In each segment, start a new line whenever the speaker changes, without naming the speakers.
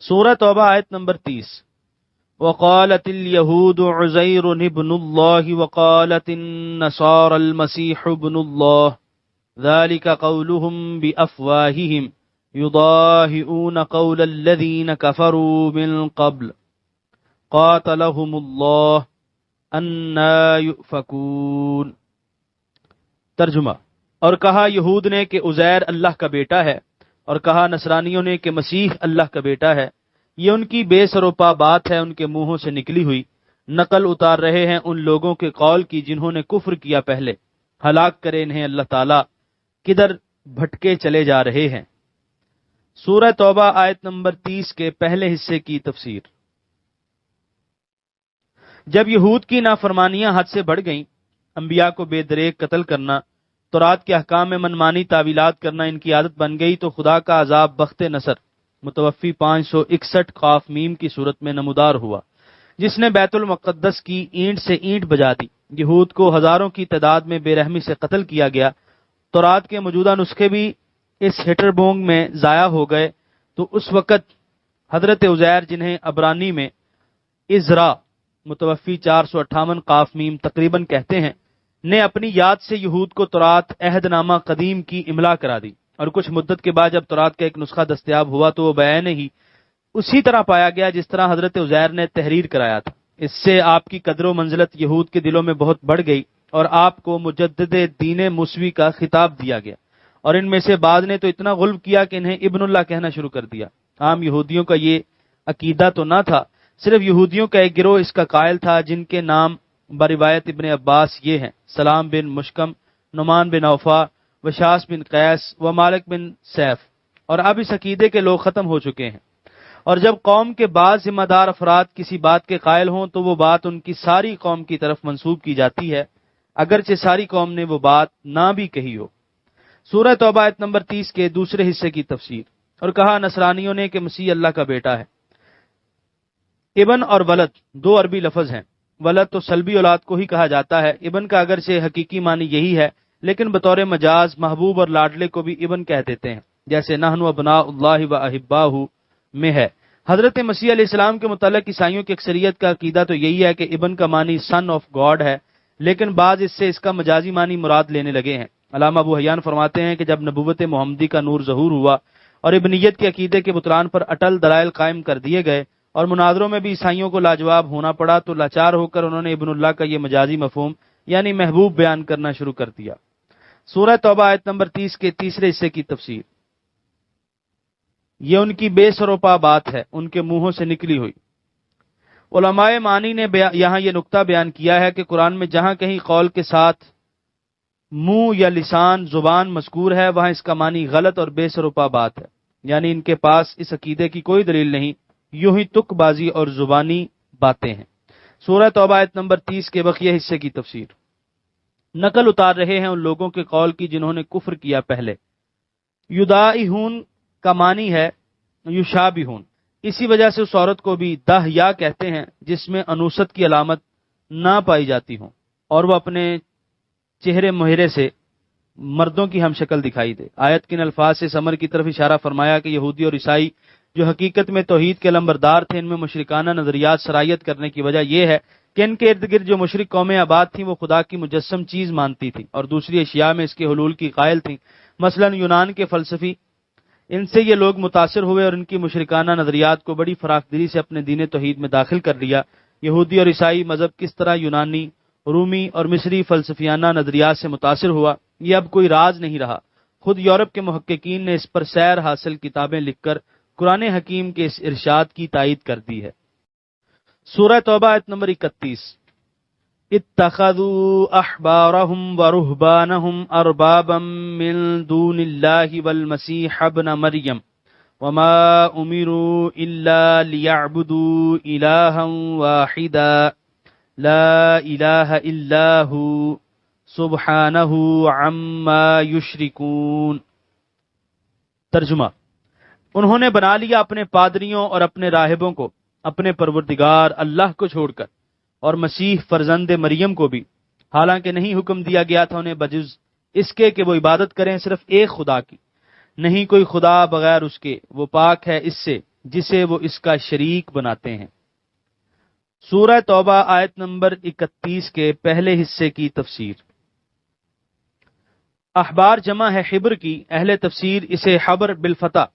سورہ توبہ آیت نمبر 30۔ وقالت اليهود عزير ابن الله وقالت النصارى المسيح ابن الله ذلك قولهم بأفواههم يضاهئون قول الذين كفروا من قبل قاتلهم الله أنا يؤفكون۔ ترجمہ، اور کہا یہود نے کہ عزیر اللہ کا بیٹا ہے، اور کہا نصرانیوں نے کہ مسیح اللہ کا بیٹا ہے۔ یہ ان کی بے سروپا بات ہے، ان کے منہوں سے نکلی ہوئی، نقل اتار رہے ہیں ان لوگوں کے قول کی جنہوں نے کفر کیا پہلے۔ ہلاک کرے انہیں اللہ تعالیٰ، کدھر بھٹکے چلے جا رہے ہیں۔ سورہ توبہ آیت نمبر 30 کے پہلے حصے کی تفسیر۔ جب یہود کی نافرمانیاں حد سے بڑھ گئیں، انبیاء کو بے دریغ قتل کرنا، تورات کے احکام میں منمانی تعویلات کرنا ان کی عادت بن گئی، تو خدا کا عذاب بخت نصر متوفی 561 قاف میم کی صورت میں نمودار ہوا، جس نے بیت المقدس کی اینٹ سے اینٹ بجا دی۔ یہود کو ہزاروں کی تعداد میں بے رحمی سے قتل کیا گیا۔ تورات کے موجودہ نسخے بھی اس ہٹر بونگ میں ضائع ہو گئے، تو اس وقت حضرت عزیر، جنہیں عبرانی میں عزرا متوفی 458 قاف میم تقریباً کہتے ہیں، نے اپنی یاد سے یہود کو تورات عہد نامہ قدیم کی املا کرا دی، اور کچھ مدت کے بعد جب تورات کا ایک نسخہ دستیاب ہوا تو وہ بعین ہی اسی طرح پایا گیا جس طرح حضرت عزیر نے تحریر کرایا تھا۔ اس سے آپ کی قدر و منزلت یہود کے دلوں میں بہت بڑھ گئی، اور آپ کو مجدد دین موسوی کا خطاب دیا گیا، اور ان میں سے بعض نے تو اتنا غلو کیا کہ انہیں ابن اللہ کہنا شروع کر دیا۔ عام یہودیوں کا یہ عقیدہ تو نہ تھا، صرف یہودیوں کا ایک گروہ اس کا قائل تھا، جن کے نام بروایت ابن عباس یہ ہیں: سلام بن مشکم، نعمان بن عوفا، وشاس بن قیس و مالک بن سیف۔ اور اب اس عقیدے کے لوگ ختم ہو چکے ہیں، اور جب قوم کے بعض ذمہ دار افراد کسی بات کے قائل ہوں تو وہ بات ان کی ساری قوم کی طرف منسوب کی جاتی ہے، اگرچہ ساری قوم نے وہ بات نہ بھی کہی ہو۔ سورہ توبہ آیت نمبر 30 کے دوسرے حصے کی تفسیر۔ اور کہا نصرانیوں نے کہ مسیح اللہ کا بیٹا ہے۔ ابن اور ولد دو عربی لفظ ہیں۔ ولد تو سلبی اولاد کو ہی کہا جاتا ہے۔ ابن کا اگرچہ حقیقی معنی یہی ہے، لیکن بطور مجاز محبوب اور لاڈلے کو بھی ابن کہہ دیتے ہیں، جیسے نحن ابناء اللہ و احباہ میں ہے۔ حضرت مسیح علیہ السلام کے متعلق عیسائیوں کی اکثریت کا عقیدہ تو یہی ہے کہ ابن کا معنی سن آف گاڈ ہے، لیکن بعض اس سے اس کا مجازی معنی مراد لینے لگے ہیں۔ علامہ ابو حیان فرماتے ہیں کہ جب نبوت محمدی کا نور ظہور ہوا اور ابنیت کے عقیدے کے بطلان پر اٹل دلائل قائم کر دیے گئے اور مناظروں میں بھی عیسائیوں کو لاجواب ہونا پڑا، تو لاچار ہو کر انہوں نے ابن اللہ کا یہ مجازی مفہوم یعنی محبوب بیان کرنا شروع کر دیا۔ سورہ توبہ آیت نمبر 30 کے تیسرے حصے کی تفسیر۔ یہ ان کی بے سروپا بات ہے، ان کے منہوں سے نکلی ہوئی۔ علماء معنی نے یہاں یہ نقطہ بیان کیا ہے کہ قرآن میں جہاں کہیں قول کے ساتھ منہ یا لسان زبان مذکور ہے، وہاں اس کا معنی غلط اور بے سروپا بات ہے، یعنی ان کے پاس اس عقیدے کی کوئی دلیل نہیں، یوں ہی تک بازی اور زبانی باتیں ہیں۔ سورہ توبہ آیت نمبر 30 کے بقیہ حصے کی تفسیر۔ نقل اتار رہے ہیں ان لوگوں کے قول کی جنہوں نے کفر کیا پہلے۔ یدائہون کا معنی ہے یشابہون، اسی وجہ سے اس عورت کو بھی دہیا کہتے ہیں جس میں انوثت کی علامت نہ پائی جاتی ہوں اور وہ اپنے چہرے مہرے سے مردوں کی ہم شکل دکھائی دے۔ آیت کے ان الفاظ سے ثمر کی طرف اشارہ فرمایا کہ یہودی اور عیسائی جو حقیقت میں توحید کے لمبردار تھے، ان میں مشرکانہ نظریات سرایت کرنے کی وجہ یہ ہے کہ ان کے ارد گرد جو مشرک قومیں آباد تھیں وہ خدا کی مجسم چیز مانتی تھیں اور دوسری اشیاء میں اس کے حلول کی قائل تھیں، مثلا یونان کے فلسفی۔ ان سے یہ لوگ متاثر ہوئے اور ان کی مشرکانہ نظریات کو بڑی فراخ دلی سے اپنے دین توحید میں داخل کر لیا۔ یہودی اور عیسائی مذہب کس طرح یونانی، رومی اور مصری فلسفیانہ نظریات سے متاثر ہوا، یہ اب کوئی راز نہیں رہا۔ خود یورپ کے محققین نے اس پر سیر حاصل کتابیں لکھ کر قرآن حکیم کے اس ارشاد کی تائید کر دی ہے۔ سورہ توبہ آیت نمبر 31۔ اتخذوا احبارهم ورهبانهم اربابا من دون الله والمسيح ابن مريم وما امروا الا ليعبدوا الها واحدا لا الہ الا هو سبحانہ عما یشرکون۔ ترجمہ، انہوں نے بنا لیا اپنے پادریوں اور اپنے راہبوں کو اپنے پروردگار اللہ کو چھوڑ کر، اور مسیح فرزند مریم کو بھی، حالانکہ نہیں حکم دیا گیا تھا انہیں بجز اس کے کہ وہ عبادت کریں صرف ایک خدا کی، نہیں کوئی خدا بغیر اس کے، وہ پاک ہے اس سے جسے وہ اس کا شریک بناتے ہیں۔ سورہ توبہ آیت نمبر 31 کے پہلے حصے کی تفسیر۔ احبار جمع ہے حبر کی، اہل تفسیر اسے حبر بالفتح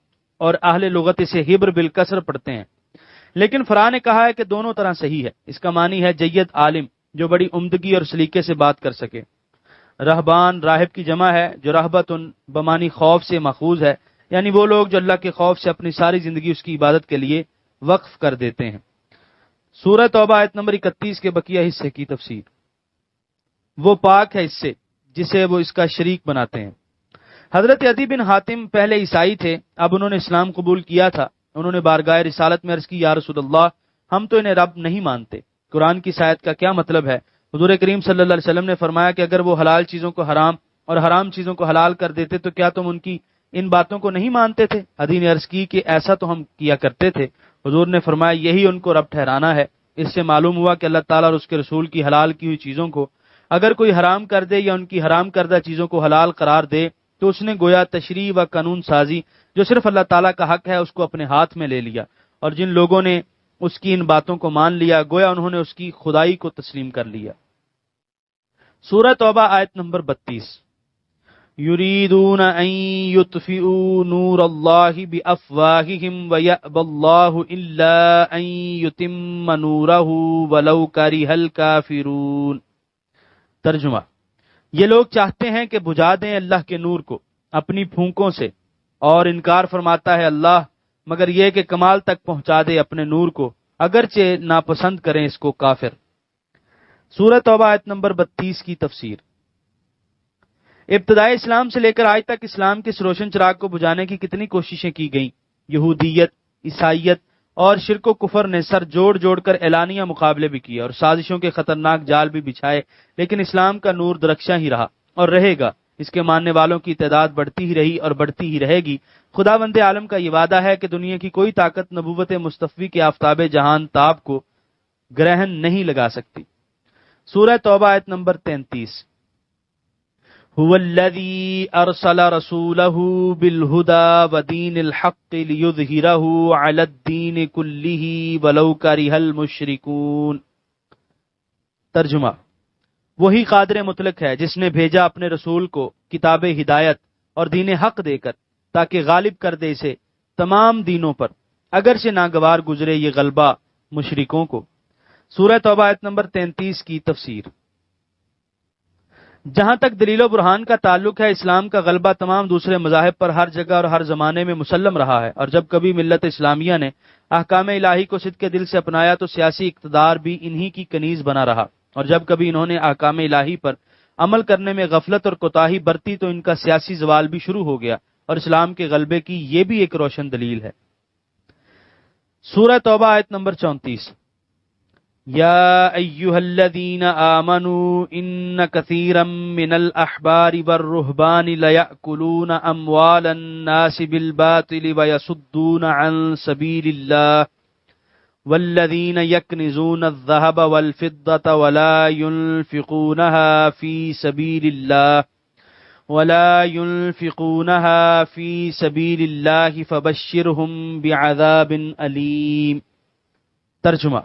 اور اہل لغت اسے حبر بالکسر پڑھتے ہیں، لیکن فرا نے کہا ہے کہ دونوں طرح صحیح ہے۔ اس کا معنی ہے جید عالم، جو بڑی عمدگی اور سلیقے سے بات کر سکے۔ رہبان راہب کی جمع ہے، جو رہبتن بمانی خوف سے ماخوذ ہے، یعنی وہ لوگ جو اللہ کے خوف سے اپنی ساری زندگی اس کی عبادت کے لیے وقف کر دیتے ہیں۔ سورہ توبہ آیت نمبر 31 کے بقیہ حصے کی تفسیر۔ وہ پاک ہے اس سے جسے وہ اس کا شریک بناتے ہیں۔ حضرت عدی بن حاتم پہلے عیسائی تھے، اب انہوں نے اسلام قبول کیا تھا۔ انہوں نے بارگاہ رسالت میں عرض کی، یا رسول اللہ، ہم تو انہیں رب نہیں مانتے، قرآن کی آیت کا کیا مطلب ہے؟ حضور کریم صلی اللہ علیہ وسلم نے فرمایا کہ اگر وہ حلال چیزوں کو حرام اور حرام چیزوں کو حلال کر دیتے تو کیا تم ان کی ان باتوں کو نہیں مانتے تھے؟ عدی نے عرض کی کہ ایسا تو ہم کیا کرتے تھے۔ حضور نے فرمایا یہی ان کو رب ٹھہرانا ہے۔ اس سے معلوم ہوا کہ اللہ تعالیٰ اور اس کے رسول کی حلال کی ہوئی چیزوں کو اگر کوئی حرام کر دے یا ان کی حرام کردہ چیزوں کو حلال قرار دے تو اس نے گویا تشریع و قانون سازی جو صرف اللہ تعالیٰ کا حق ہے اس کو اپنے ہاتھ میں لے لیا، اور جن لوگوں نے اس کی ان باتوں کو مان لیا گویا انہوں نے اس کی خدائی کو تسلیم کر لیا۔ سورہ توبہ آیت نمبر 32۔ یریدون ان یطفئوا نور اللہ بافواہہم ویأبی اللہ الا ان یتم نورہ ولو کرہ الکافرون۔ ترجمہ: یہ لوگ چاہتے ہیں کہ بجھا دیں اللہ کے نور کو اپنی پھونکوں سے، اور انکار فرماتا ہے اللہ مگر یہ کہ کمال تک پہنچا دے اپنے نور کو، اگرچہ ناپسند کریں اس کو کافر۔ سورہ توبہ آیت نمبر 32 کی تفسیر۔ ابتدائے اسلام سے لے کر آج تک اسلام کے اس روشن چراغ کو بجھانے کی کتنی کوششیں کی گئیں۔ یہودیت، عیسائیت اور شرک و کفر نے سر جوڑ جوڑ کر اعلانیہ مقابلے بھی کیے اور سازشوں کے خطرناک جال بھی بچھائے، لیکن اسلام کا نور درخشاں ہی رہا اور رہے گا۔ اس کے ماننے والوں کی تعداد بڑھتی ہی رہی اور بڑھتی ہی رہے گی۔ خداوند عالم کا یہ وعدہ ہے کہ دنیا کی کوئی طاقت نبوت مصطفی کے آفتاب جہان تاب کو گرہن نہیں لگا سکتی۔ سورہ توبہ آیت نمبر 33۔ هو الذي ارسل رسوله بالهدى ودين الحق ليظهره على الدين كله ولو كره المشركون۔ ترجمہ: وہی قادر مطلق ہے جس نے بھیجا اپنے رسول کو کتاب ہدایت اور دین حق دے کر تاکہ غالب کر دے اسے تمام دینوں پر، اگرچہ ناگوار گزرے یہ غلبہ مشرکوں کو۔ سورہ توبہ آیت نمبر 33 کی تفسیر۔ جہاں تک دلیل و برہان کا تعلق ہے، اسلام کا غلبہ تمام دوسرے مذاہب پر ہر جگہ اور ہر زمانے میں مسلم رہا ہے، اور جب کبھی ملت اسلامیہ نے احکام الہی کو صدق دل سے اپنایا تو سیاسی اقتدار بھی انہی کی کنیز بنا رہا، اور جب کبھی انہوں نے احکام الہی پر عمل کرنے میں غفلت اور کوتاہی برتی تو ان کا سیاسی زوال بھی شروع ہو گیا، اور اسلام کے غلبے کی یہ بھی ایک روشن دلیل ہے۔ سورہ توبہ آیت نمبر 34۔ یا ایہا الذین آمنوا ان کثیرا من الاحبار والرہبان لیأکلون اموال الناس بالباطل ویصدون عن سبیل اللہ والذین یکنزون الذہب والفضة ولا ينفقونها فی سبیل اللہ فبشرہم بعذاب علیم۔ ترجمہ: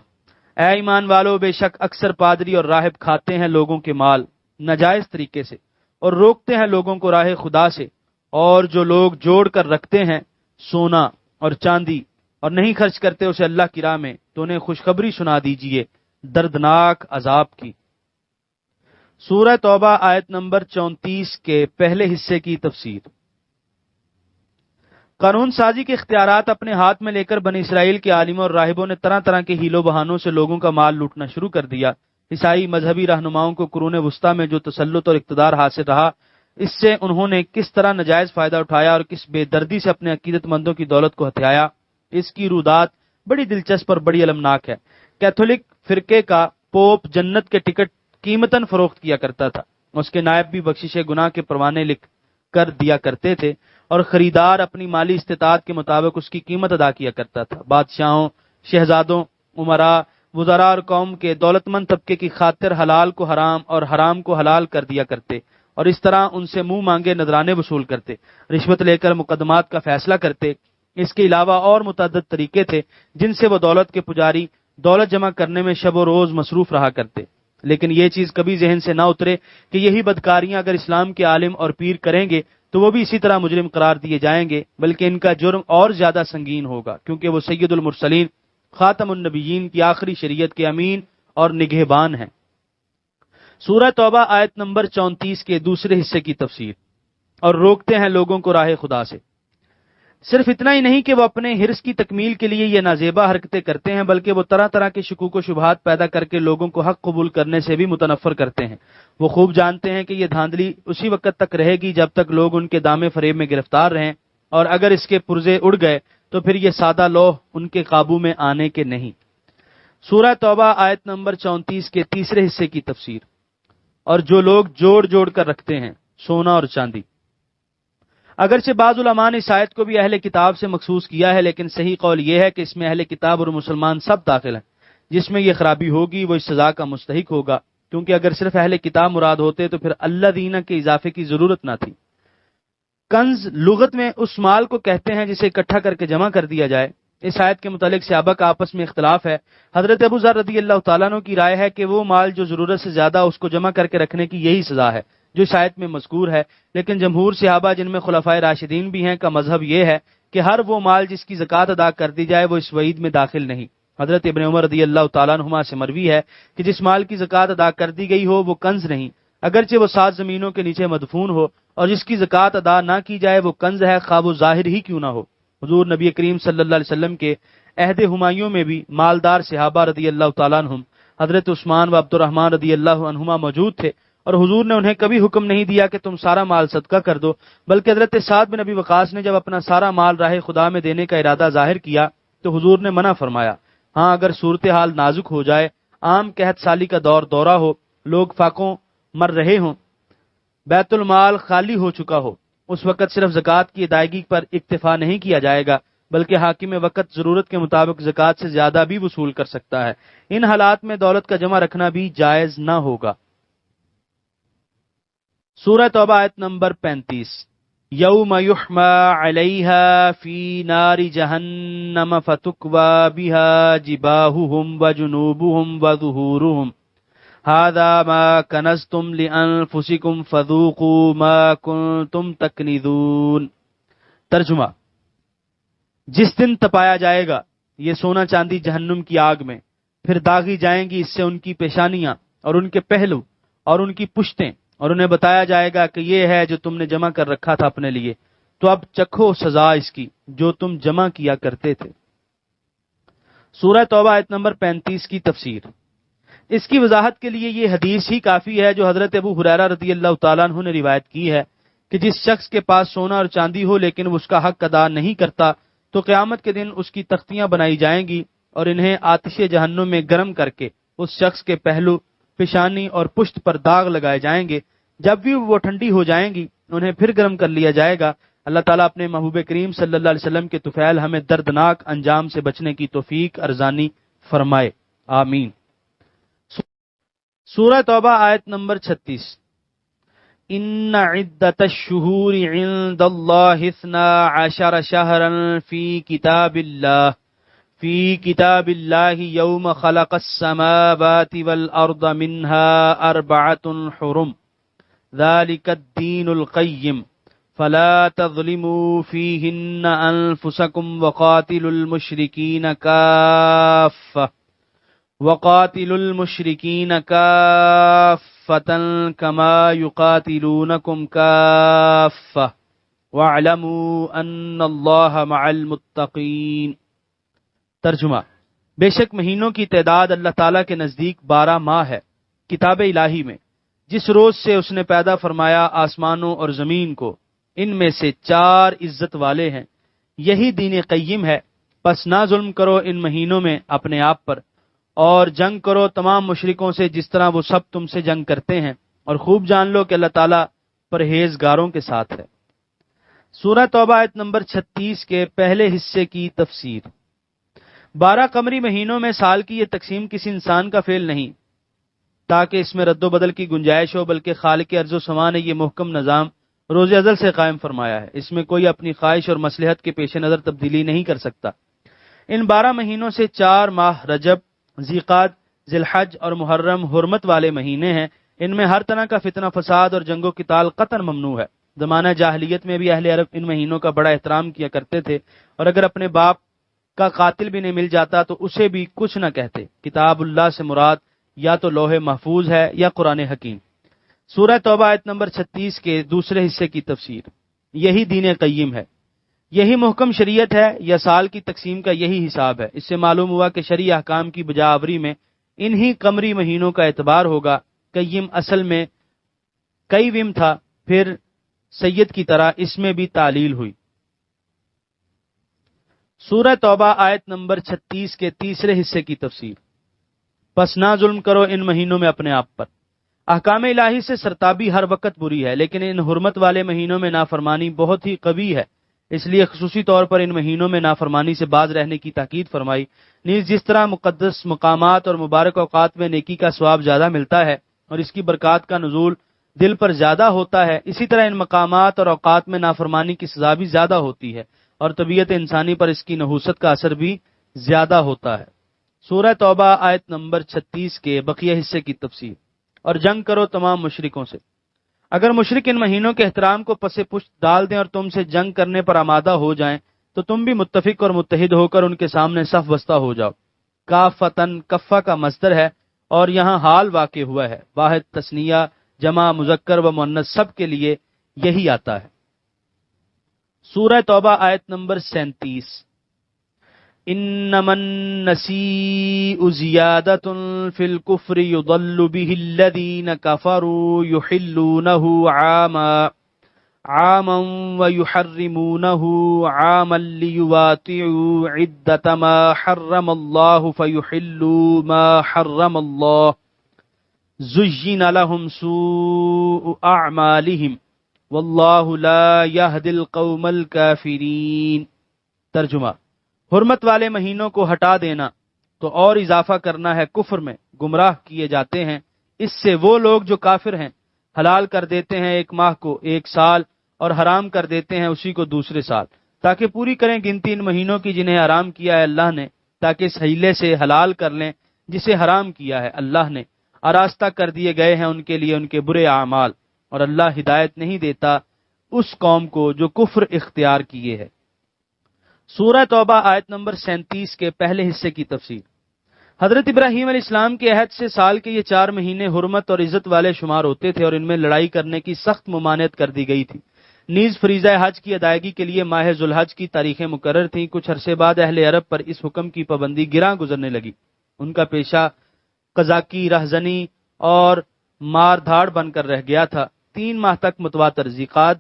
اے ایمان والو، بے شک اکثر پادری اور راہب کھاتے ہیں لوگوں کے مال ناجائز طریقے سے اور روکتے ہیں لوگوں کو راہ خدا سے، اور جو لوگ جوڑ کر رکھتے ہیں سونا اور چاندی اور نہیں خرچ کرتے اسے اللہ کی راہ میں تو انہیں خوشخبری سنا دیجئے دردناک عذاب کی۔ سورہ توبہ آیت نمبر 34 کے پہلے حصے کی تفسیر۔ قانون سازی کے اختیارات اپنے ہاتھ میں لے کر بنی اسرائیل کے عالموں اور راہبوں نے طرح طرح کے ہیلوں بہانوں سے لوگوں کا مال لوٹنا شروع کر دیا۔ عیسائی مذہبی رہنماؤں کو قرون وسطیٰ میں جو تسلط اور اقتدار حاصل رہا، اس سے انہوں نے کس طرح ناجائز فائدہ اٹھایا اور کس بے دردی سے اپنے عقیدت مندوں کی دولت کو ہتھیایا، اس کی رودات بڑی دلچسپ اور بڑی المناک ہے۔ کیتھولک فرقے کا پوپ جنت کے ٹکٹ قیمتاً فروخت کیا کرتا تھا، اس کے نائب بھی بخشش گناہ کے پروانے لکھ کر دیا کرتے تھے، اور خریدار اپنی مالی استطاعت کے مطابق اس کی قیمت ادا کیا کرتا تھا۔ بادشاہوں، شہزادوں، امراء، وزراء اور قوم کے دولت مند طبقے کی خاطر حلال کو حرام اور حرام کو حلال کر دیا کرتے، اور اس طرح ان سے منہ مانگے نذرانے وصول کرتے، رشوت لے کر مقدمات کا فیصلہ کرتے، اس کے علاوہ اور متعدد طریقے تھے جن سے وہ دولت کے پجاری دولت جمع کرنے میں شب و روز مصروف رہا کرتے، لیکن یہ چیز کبھی ذہن سے نہ اترے کہ یہی بدکاریاں اگر اسلام کے عالم اور پیر کریں گے تو وہ بھی اسی طرح مجرم قرار دیے جائیں گے، بلکہ ان کا جرم اور زیادہ سنگین ہوگا، کیونکہ وہ سید المرسلین خاتم النبیین کی آخری شریعت کے امین اور نگہبان ہیں۔ سورہ توبہ آیت نمبر 34 کے دوسرے حصے کی تفسیر۔ اور روکتے ہیں لوگوں کو راہ خدا سے۔ صرف اتنا ہی نہیں کہ وہ اپنے حرص کی تکمیل کے لیے یہ نازیبا حرکتیں کرتے ہیں، بلکہ وہ طرح طرح کے شکوک و شبہات پیدا کر کے لوگوں کو حق قبول کرنے سے بھی متنفر کرتے ہیں۔ وہ خوب جانتے ہیں کہ یہ دھاندلی اسی وقت تک رہے گی جب تک لوگ ان کے دامے فریب میں گرفتار رہیں، اور اگر اس کے پرزے اڑ گئے تو پھر یہ سادہ لوح ان کے قابو میں آنے کے نہیں۔ سورہ توبہ آیت نمبر 34 کے تیسرے حصے کی تفسیر۔ اور جو لوگ جوڑ جوڑ کر رکھتے ہیں سونا اور چاندی۔ اگرچہ بعض علماء نے اس آیت کو بھی اہل کتاب سے مخصوص کیا ہے، لیکن صحیح قول یہ ہے کہ اس میں اہل کتاب اور مسلمان سب داخل ہیں۔ جس میں یہ خرابی ہوگی وہ اس سزا کا مستحق ہوگا، کیونکہ اگر صرف اہل کتاب مراد ہوتے تو پھر اللہ دینہ کے اضافے کی ضرورت نہ تھی۔ کنز لغت میں اس مال کو کہتے ہیں جسے اکٹھا کر کے جمع کر دیا جائے۔ اس آیت کے متعلق صحابہ کا آپس میں اختلاف ہے۔ حضرت ابو ذر رضی اللہ تعالیٰ عنہ کی رائے ہے کہ وہ مال جو ضرورت سے زیادہ اس کو جمع کر کے رکھنے کی یہی سزا ہے جو اس آیت میں مذکور ہے، لیکن جمہور صحابہ جن میں خلفائے راشدین بھی ہیں کا مذہب یہ ہے کہ ہر وہ مال جس کی زکوٰۃ ادا کر دی جائے وہ اس وعید میں داخل نہیں۔ حضرت ابن عمر رضی اللہ تعالیٰ عنہما سے مروی ہے کہ جس مال کی زکوٰۃ ادا کر دی گئی ہو وہ کنز نہیں، اگرچہ وہ 7 زمینوں کے نیچے مدفون ہو، اور جس کی زکوٰۃ ادا نہ کی جائے وہ کنز ہے، خواہ وہ ظاہر ہی کیوں نہ ہو۔ حضور نبی کریم صلی اللہ علیہ وسلم کے عہد ہمایوں میں بھی مالدار صحابہ رضی اللہ تعالیٰ عنہم حضرت عثمان و عبد الرحمن رضی اللہ عنہما موجود تھے، اور حضور نے انہیں کبھی حکم نہیں دیا کہ تم سارا مال صدقہ کر دو، بلکہ حضرت سعد بن ابی وقاص نے جب اپنا سارا مال راہ خدا میں دینے کا ارادہ ظاہر کیا تو حضور نے منع فرمایا۔ ہاں اگر صورتحال نازک ہو جائے، عام قحط سالی کا دورہ ہو، لوگ فاقوں مر رہے ہوں، بیت المال خالی ہو چکا ہو، اس وقت صرف زکوٰۃ کی ادائیگی پر اکتفا نہیں کیا جائے گا، بلکہ حاکم وقت ضرورت کے مطابق زکوٰۃ سے زیادہ بھی وصول کر سکتا ہے۔ ان حالات میں دولت کا جمع رکھنا بھی جائز نہ ہوگا۔ سورہ توبہ آیت نمبر 35۔ یوم یحمى علیہا فی نار جہنم فتکوی بہا جباہہم وجنوبہم وظہورہم ھذا ما کنزتم لانفسکم فذوقوا ما کنتم تکنزون۔ ترجمہ: جس دن تپایا جائے گا یہ سونا چاندی جہنم کی آگ میں، پھر داغی جائیں گی اس سے ان کی پیشانیاں اور ان کے پہلو اور ان کی پشتیں، اور انہیں بتایا جائے گا کہ یہ ہے جو تم نے جمع کر رکھا تھا اپنے لیے، تو اب چکھو سزا اس کی جو تم جمع کیا کرتے تھے۔ سورہ توبہ آیت نمبر 35 کی تفسیر۔ اس کی وضاحت کے لیے یہ حدیث ہی کافی ہے جو حضرت ابو ہریرہ رضی اللہ تعالیٰ عنہ نے روایت کی ہے کہ جس شخص کے پاس سونا اور چاندی ہو لیکن وہ اس کا حق ادا نہیں کرتا تو قیامت کے دن اس کی تختیاں بنائی جائیں گی اور انہیں آتش جہنم میں گرم کر کے اس شخص کے پہلو، پیشانی اور پشت پر داغ لگائے جائیں گے۔ جب بھی وہ ٹھنڈی ہو جائیں گی انہیں پھر گرم کر لیا جائے گا۔ اللہ تعالیٰ اپنے محبوب کریم صلی اللہ علیہ وسلم کے طفیل ہمیں دردناک انجام سے بچنے کی توفیق ارزانی فرمائے، آمین۔ سورہ توبہ آیت نمبر 36۔ ان عدت الشہور عند اللہ 12 شہرا فی کتاب اللہ یوم خلق السماوات والارض منها 4 حرم ذلك الدین القیم فلا تظلموا فیہن انفسکم وقاتلوا المشرکین کافة كما يقاتلونكم كافة واعلموا ان اللہ مع المتقین۔ ترجمہ: بے شک مہینوں کی تعداد اللہ تعالیٰ کے نزدیک 12 ماہ ہے کتاب الہی میں، جس روز سے اس نے پیدا فرمایا آسمانوں اور زمین کو، ان میں سے 4 عزت والے ہیں، یہی دین قیم ہے، پس نہ ظلم کرو ان مہینوں میں اپنے آپ پر، اور جنگ کرو تمام مشرکوں سے جس طرح وہ سب تم سے جنگ کرتے ہیں، اور خوب جان لو کہ اللہ تعالیٰ پرہیزگاروں کے ساتھ ہے۔ سورہ توبہ آیت نمبر 36 کے پہلے حصے کی تفسیر۔ 12 قمری مہینوں میں سال کی یہ تقسیم کسی انسان کا فعل نہیں تاکہ اس میں رد و بدل کی گنجائش ہو، بلکہ خالق ارض و سما نے یہ محکم نظام روز ازل سے قائم فرمایا ہے، اس میں کوئی اپنی خواہش اور مصلحت کے پیش نظر تبدیلی نہیں کر سکتا۔ ان 12 مہینوں سے 4 ماہ رجب، ذیقعد، ذی الحج اور محرم حرمت والے مہینے ہیں۔ ان میں ہر طرح کا فتنہ فساد اور جنگ و قتال قطعا ممنوع ہے۔ زمانہ جاہلیت میں بھی اہل عرب ان مہینوں کا بڑا احترام کیا کرتے تھے، اور اگر اپنے باپ کا قاتل بھی نہیں مل جاتا تو اسے بھی کچھ نہ کہتے۔ کتاب اللہ سے مراد یا تو لوح محفوظ ہے یا قرآن حکیم۔ سورہ توبہ آیت نمبر 36 کے دوسرے حصے کی تفسیر۔ یہی دین قیم ہے، یہی محکم شریعت ہے، یا سال کی تقسیم کا یہی حساب ہے۔ اس سے معلوم ہوا کہ شرعی احکام کی بجاوری میں انہی قمری مہینوں کا اعتبار ہوگا۔ قیم اصل میں کئی وم تھا، پھر سید کی طرح اس میں بھی تعلیل ہوئی۔ سورہ توبہ آیت نمبر 36 کے تیسرے حصے کی تفسیر۔ پس نہ ظلم کرو ان مہینوں میں اپنے آپ پر۔ احکام الہی سے سرتابی ہر وقت بری ہے، لیکن ان حرمت والے مہینوں میں نافرمانی بہت ہی قوی ہے، اس لیے خصوصی طور پر ان مہینوں میں نافرمانی سے باز رہنے کی تاکید فرمائی۔ نیز جس طرح مقدس مقامات اور مبارک اوقات میں نیکی کا ثواب زیادہ ملتا ہے اور اس کی برکات کا نزول دل پر زیادہ ہوتا ہے، اسی طرح ان مقامات اور اوقات میں نافرمانی کی سزا بھی زیادہ ہوتی ہے، اور طبیعت انسانی پر اس کی نحوست کا اثر بھی زیادہ ہوتا ہے۔ سورہ توبہ آیت نمبر 36 کے بقیہ حصے کی تفسیر۔ اور جنگ کرو تمام مشرکوں سے۔ اگر مشرک ان مہینوں کے احترام کو پس پشت ڈال دیں اور تم سے جنگ کرنے پر آمادہ ہو جائیں تو تم بھی متفق اور متحد ہو کر ان کے سامنے صف بستہ ہو جاؤ۔ کافتن کفہ کا مصدر ہے اور یہاں حال واقع ہوا ہے، واحد تثنیہ جمع مذکر و مؤنث سب کے لیے یہی آتا ہے۔ سورہ توبہ آیت نمبر 37۔ انما النسیء زیادۃ فی الکفر یضل به الذین کفروا یحلونہ عاما ویحرمونہ عاما لیواطعوا عدۃ ما حرم اللہ فیحلوا ما حرم اللہ زین لهم سوء اعمالهم واللہ لا یہدی القوم الکافرین۔ ترجمہ: حرمت والے مہینوں کو ہٹا دینا تو اور اضافہ کرنا ہے کفر میں، گمراہ کیے جاتے ہیں اس سے وہ لوگ جو کافر ہیں۔ حلال کر دیتے ہیں ایک ماہ کو ایک سال اور حرام کر دیتے ہیں اسی کو دوسرے سال، تاکہ پوری کریں گنتی ان مہینوں کی جنہیں حرام کیا ہے اللہ نے، تاکہ اس حیلے سے حلال کر لیں جسے حرام کیا ہے اللہ نے۔ آراستہ کر دیے گئے ہیں ان کے لیے ان کے برے اعمال، اور اللہ ہدایت نہیں دیتا اس قوم کو جو کفر اختیار کیے ہے۔ سورہ توبہ آیت نمبر 37 کے پہلے حصے کی تفسیر۔ حضرت ابراہیم علیہ السلام کے عہد سے سال کے یہ 4 مہینے حرمت اور عزت والے شمار ہوتے تھے، اور ان میں لڑائی کرنے کی سخت ممانعت کر دی گئی تھی۔ نیز فریضہ حج کی ادائیگی کے لیے ماہ ذو الحج کی تاریخیں مقرر تھیں۔ کچھ عرصے بعد اہل عرب پر اس حکم کی پابندی گراں گزرنے لگی۔ ان کا پیشہ قذاقی، رہزنی اور مار دھاڑ بن کر رہ گیا تھا۔ 3 ماہ تک متواتر ذیقعد،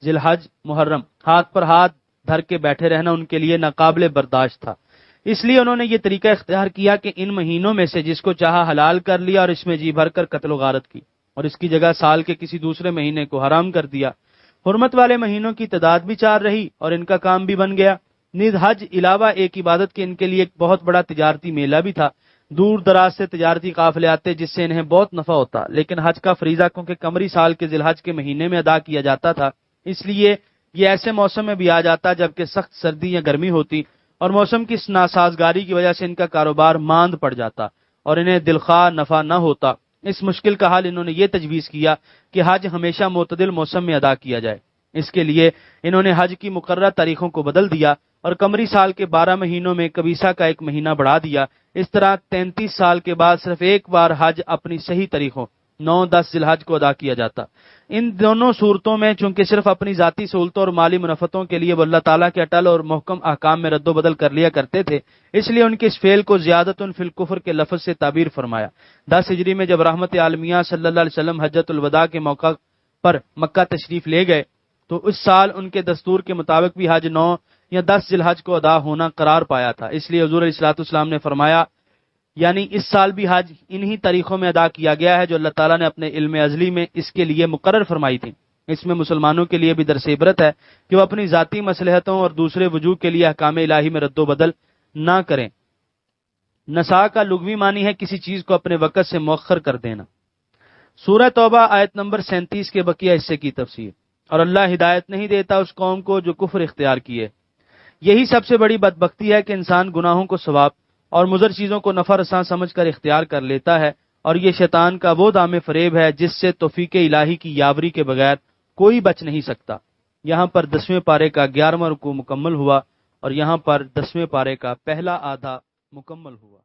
ذی الحج، محرم ہاتھ پر ہاتھ دھر کے بیٹھے رہنا ان کے لیے ناقابل برداشت تھا۔ اس لیے انہوں نے یہ طریقہ اختیار کیا کہ ان مہینوں میں سے جس کو چاہا حلال کر لیا اور اس میں جی بھر کر قتل و غارت کی، اور اس کی جگہ سال کے کسی دوسرے مہینے کو حرام کر دیا۔ حرمت والے مہینوں کی تعداد بھی 4 رہی اور ان کا کام بھی بن گیا۔ نیز حج علاوہ ایک عبادت کے ان کے لیے ایک بہت بڑا تجارتی میلہ بھی تھا۔ دور دراز سے تجارتی قافلے آتے جس سے انہیں بہت نفع ہوتا، لیکن حج کا فریضہ کیونکہ قمری سال کے ذی الحج کے مہینے میں ادا کیا جاتا تھا، اس لیے یہ ایسے موسم میں بھی آ جاتا جبکہ سخت سردی یا گرمی ہوتی، اور موسم کی ناسازگاری کی وجہ سے ان کا کاروبار ماند پڑ جاتا اور انہیں دلخواہ نفع نہ ہوتا۔ اس مشکل کا حل انہوں نے یہ تجویز کیا کہ حج ہمیشہ معتدل موسم میں ادا کیا جائے۔ اس کے لیے انہوں نے حج کی مقررہ تاریخوں کو بدل دیا اور قمری سال کے 12 مہینوں میں کبیسہ کا 1 مہینہ بڑھا دیا۔ اس طرح 33 سال کے بعد صرف ایک بار حج اپنی صحیح تاریخوں 9-10 ذی الحج کو ادا کیا جاتا۔ ان دونوں صورتوں میں چونکہ صرف اپنی ذاتی سہولتوں اور مالی منفتوں کے لیے وہ اللہ تعالیٰ کے اٹل اور محکم احکام میں رد و بدل کر لیا کرتے تھے، اس لیے ان کے اس فعل کو زیادۃ فی الکفر کے لفظ سے تعبیر فرمایا۔ 10 ہجری میں جب رحمت عالمیہ صلی اللہ علیہ وسلم حجۃ الوداع کے موقع پر مکہ تشریف لے گئے تو اس سال ان کے دستور کے مطابق بھی حج 9 یا 10 ذی الحج کو ادا ہونا قرار پایا تھا۔ اس لیے حضور علیہ الصلوۃ والسلام نے فرمایا، یعنی اس سال بھی حج انہی تاریخوں میں ادا کیا گیا ہے جو اللہ تعالیٰ نے اپنے علم ازلی میں اس کے لیے مقرر فرمائی تھی۔ اس میں مسلمانوں کے لیے بھی درس عبرت ہے کہ وہ اپنی ذاتی مصلحتوں اور دوسرے وجوہ کے لیے احکام الہی میں رد و بدل نہ کریں۔ نساء کا لغوی معنی ہے کسی چیز کو اپنے وقت سے مؤخر کر دینا۔ سورہ توبہ آیت نمبر 37 کے بقیہ حصے کی تفسیر۔ اور اللہ ہدایت نہیں دیتا اس قوم کو جو کفر اختیار کیے۔ یہی سب سے بڑی بدبختی ہے کہ انسان گناہوں کو ثواب اور مضر چیزوں کو نفع رساں سمجھ کر اختیار کر لیتا ہے، اور یہ شیطان کا وہ دام فریب ہے جس سے توفیق الہی کی یاوری کے بغیر کوئی بچ نہیں سکتا۔ یہاں پر 10ویں پارے کا 11واں رکوع مکمل ہوا اور یہاں پر 10ویں پارے کا پہلا آدھا مکمل ہوا۔